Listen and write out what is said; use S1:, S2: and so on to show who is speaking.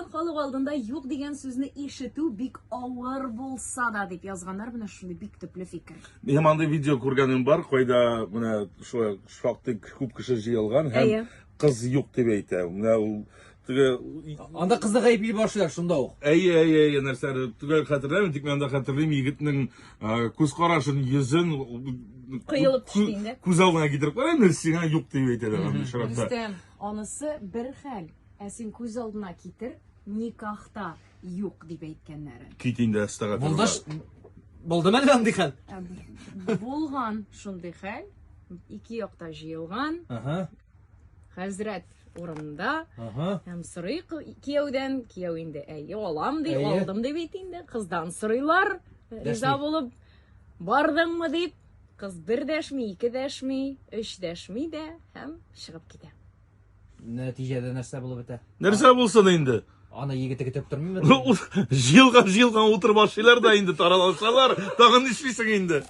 S1: Язган халык алдында юк дигән сүзне ишетү бик авыр булса да дип язганнар, менә шундый бик төпле фикер.
S2: Мен андай видео күргәнем бар, кайда менә шулай шактый күп кеше җыелган һәм кыз юк дип әйтә. Менә ул
S3: Анда кызны гаепли башлар шунда ук.
S2: Әйе, нәрсәләр түгел хәтерләмим, тик мен анда хәтерлим егетнең күз карашын, йөзен
S1: Кыелып төште инде.
S2: Күз алдына китереп карайм, сиңа юк дип әйтәләр аны шарапта.
S1: Рөстәм, анысы бер хәл. Ә син күз алдына китер, никахта юк дип әйткәннәрен.
S2: Кит инде астага.
S3: Булдымы әле андый хәл?
S1: Булган шундый хәл. Ике якта җыелган. Хәзрәт урында. Һәм сорый кияүдән, кияү инде әйе алам дип, алдым дип әйт инде. Кыздан сорыйлар, риза булып, бардыңмы дип. Кыз бер дәшми, ике дәшми, өч дәшми дә һәм чыгып китә.
S3: Нәтиҗәдә нәрсә булып бетә?
S2: Нәрсә булсын инде?
S3: Аны егете көтеп тормыймы?
S2: Җыелган утырып башлыйлар да инде таралышалар. Тагын нишлисең инде?